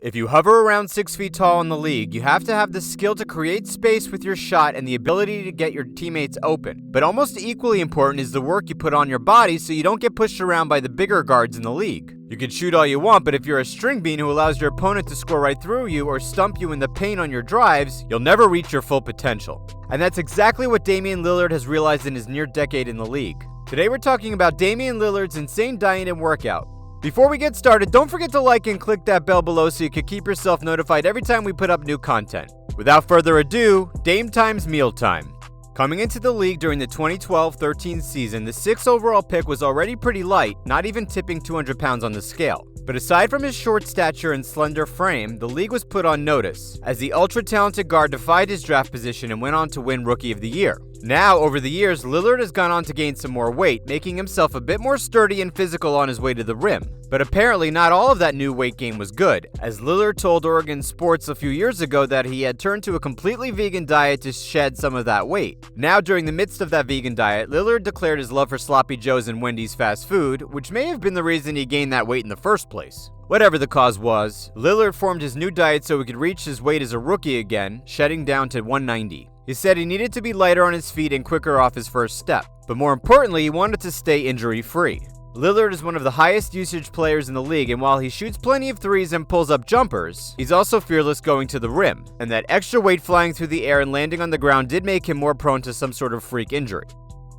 If you hover around 6 feet tall in the league, you have to have the skill to create space with your shot and the ability to get your teammates open. But almost equally important is the work you put on your body so you don't get pushed around by the bigger guards in the league. You can shoot all you want, but if you're a string bean who allows your opponent to score right through you or stump you in the paint on your drives, you'll never reach your full potential. And that's exactly what Damian Lillard has realized in his near decade in the league. Today we're talking about Damian Lillard's insane diet and workout. Before we get started, don't forget to like and click that bell below so you can keep yourself notified every time we put up new content. Without further ado, Dame Time's Meal Time. Coming into the league during the 2012-13 season, the 6th overall pick was already pretty light, not even tipping 200 pounds on the scale. But aside from his short stature and slender frame, the league was put on notice, as the ultra-talented guard defied his draft position and went on to win Rookie of the Year. Now, over the years, Lillard has gone on to gain some more weight, making himself a bit more sturdy and physical on his way to the rim. But apparently not all of that new weight gain was good, as Lillard told Oregon Sports a few years ago that he had turned to a completely vegan diet to shed some of that weight. Now, during the midst of that vegan diet, Lillard declared his love for Sloppy Joe's and Wendy's fast food, which may have been the reason he gained that weight in the first place. Whatever the cause was, Lillard formed his new diet so he could reach his weight as a rookie again, shedding down to 190. He said he needed to be lighter on his feet and quicker off his first step, but more importantly, he wanted to stay injury-free. Lillard is one of the highest usage players in the league, and while he shoots plenty of threes and pulls up jumpers, he's also fearless going to the rim, and that extra weight flying through the air and landing on the ground did make him more prone to some sort of freak injury.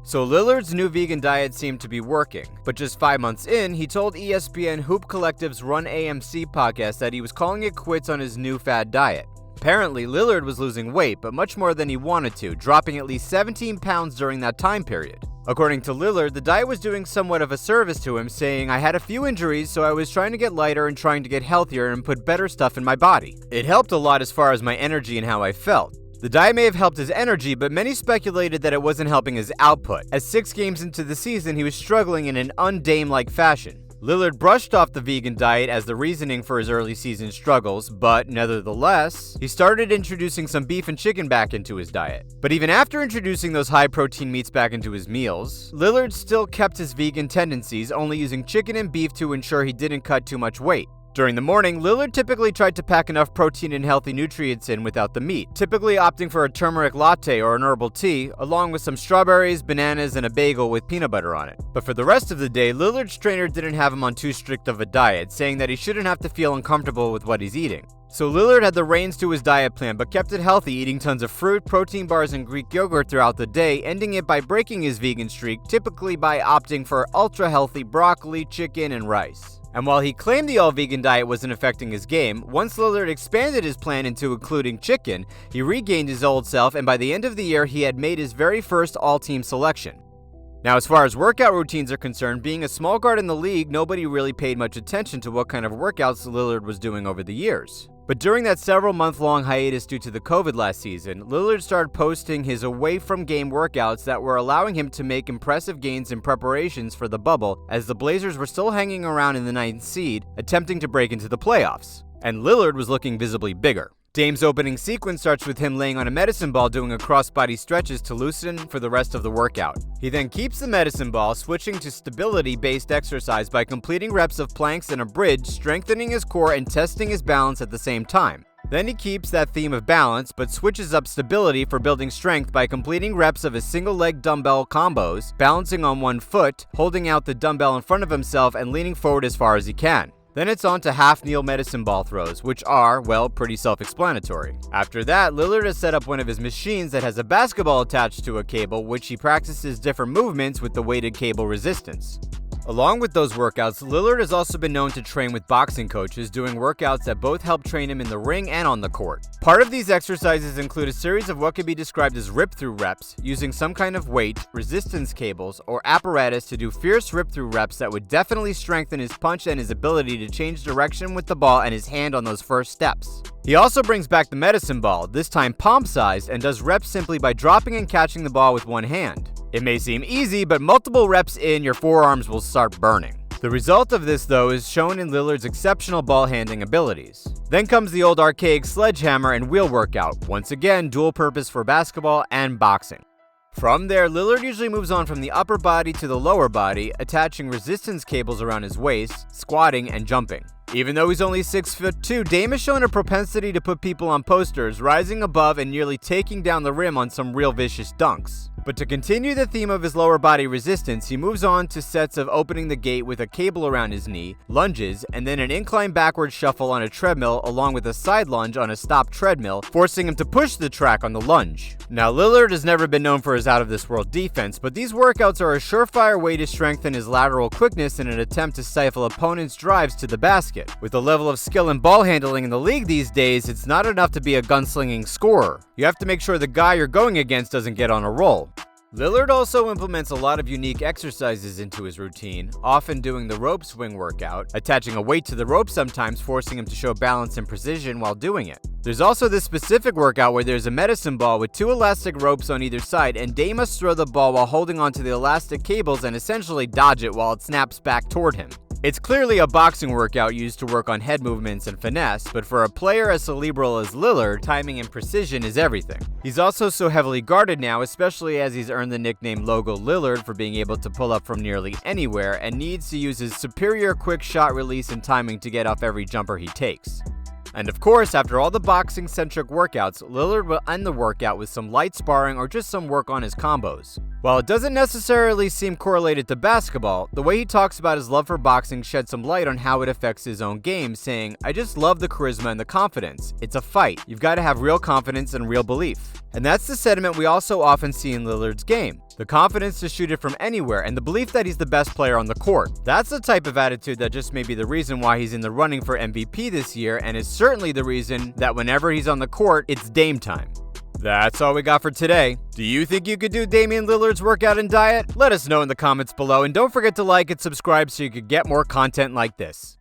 So Lillard's new vegan diet seemed to be working, but just 5 months in, he told ESPN Hoop Collective's Run AMC podcast that he was calling it quits on his new fad diet. Apparently, Lillard was losing weight, but much more than he wanted to, dropping at least 17 pounds during that time period. According to Lillard, the diet was doing somewhat of a service to him, saying, "I had a few injuries, so I was trying to get lighter and trying to get healthier and put better stuff in my body. It helped a lot as far as my energy and how I felt." The diet may have helped his energy, but many speculated that it wasn't helping his output, as 6 games into the season he was struggling in an un-Dame-like fashion. Lillard brushed off the vegan diet as the reasoning for his early season struggles, but nevertheless, he started introducing some beef and chicken back into his diet. But even after introducing those high-protein meats back into his meals, Lillard still kept his vegan tendencies, only using chicken and beef to ensure he didn't cut too much weight. During the morning, Lillard typically tried to pack enough protein and healthy nutrients in without the meat, typically opting for a turmeric latte or an herbal tea, along with some strawberries, bananas, and a bagel with peanut butter on it. But for the rest of the day, Lillard's trainer didn't have him on too strict of a diet, saying that he shouldn't have to feel uncomfortable with what he's eating. So Lillard had the reins to his diet plan, but kept it healthy, eating tons of fruit, protein bars, and Greek yogurt throughout the day, ending it by breaking his vegan streak, typically by opting for ultra-healthy broccoli, chicken, and rice. And while he claimed the all-vegan diet wasn't affecting his game, once Lillard expanded his plan into including chicken, he regained his old self, and by the end of the year, he had made his very first all-team selection. Now, as far as workout routines are concerned, being a small guard in the league, nobody really paid much attention to what kind of workouts Lillard was doing over the years. But during that several month-long hiatus due to the COVID last season, Lillard started posting his away-from-game workouts that were allowing him to make impressive gains in preparations for the bubble, as the Blazers were still hanging around in the 9th seed, attempting to break into the playoffs. And Lillard was looking visibly bigger. Dame's opening sequence starts with him laying on a medicine ball doing a cross-body stretches to loosen for the rest of the workout. He then keeps the medicine ball, switching to stability-based exercise by completing reps of planks and a bridge, strengthening his core and testing his balance at the same time. Then he keeps that theme of balance, but switches up stability for building strength by completing reps of his single-leg dumbbell combos, balancing on one foot, holding out the dumbbell in front of himself and leaning forward as far as he can. Then it's on to half-kneel medicine ball throws, which are, well, pretty self-explanatory. After that, Lillard has set up one of his machines that has a basketball attached to a cable, which he practices different movements with the weighted cable resistance. Along with those workouts, Lillard has also been known to train with boxing coaches, doing workouts that both help train him in the ring and on the court. Part of these exercises include a series of what could be described as rip-through reps, using some kind of weight, resistance cables, or apparatus to do fierce rip-through reps that would definitely strengthen his punch and his ability to change direction with the ball and his hand on those first steps. He also brings back the medicine ball, this time palm-sized, and does reps simply by dropping and catching the ball with one hand. It may seem easy, but multiple reps in, your forearms will start burning. The result of this, though, is shown in Lillard's exceptional ball-handling abilities. Then comes the old archaic sledgehammer and wheel workout, once again dual purpose for basketball and boxing. From there, Lillard usually moves on from the upper body to the lower body, attaching resistance cables around his waist, squatting, and jumping. Even though he's only 6'2", Dame has shown a propensity to put people on posters, rising above and nearly taking down the rim on some real vicious dunks. But to continue the theme of his lower body resistance, he moves on to sets of opening the gate with a cable around his knee, lunges, and then an incline backward shuffle on a treadmill along with a side lunge on a stopped treadmill, forcing him to push the track on the lunge. Now, Lillard has never been known for his out-of-this-world defense, but these workouts are a surefire way to strengthen his lateral quickness in an attempt to stifle opponents' drives to the basket. With the level of skill and ball handling in the league these days, it's not enough to be a gunslinging scorer. You have to make sure the guy you're going against doesn't get on a roll. Lillard also implements a lot of unique exercises into his routine, often doing the rope swing workout, attaching a weight to the rope sometimes, forcing him to show balance and precision while doing it. There's also this specific workout where there's a medicine ball with 2 elastic ropes on either side, and Dame must throw the ball while holding onto the elastic cables and essentially dodge it while it snaps back toward him. It's clearly a boxing workout used to work on head movements and finesse, but for a player as cerebral as Lillard, timing and precision is everything. He's also so heavily guarded now, especially as he's earned the nickname Logo Lillard for being able to pull up from nearly anywhere and needs to use his superior quick shot release and timing to get off every jumper he takes. And of course, after all the boxing-centric workouts, Lillard will end the workout with some light sparring or just some work on his combos. While it doesn't necessarily seem correlated to basketball, the way he talks about his love for boxing sheds some light on how it affects his own game, saying, "I just love the charisma and the confidence. It's a fight. You've got to have real confidence and real belief." And that's the sentiment we also often see in Lillard's game. The confidence to shoot it from anywhere and the belief that he's the best player on the court. That's the type of attitude that just may be the reason why he's in the running for MVP this year, and is certainly the reason that whenever he's on the court, it's Dame time. That's all we got for today. Do you think you could do Damian Lillard's workout and diet? Let us know in the comments below, and don't forget to like and subscribe so you could get more content like this.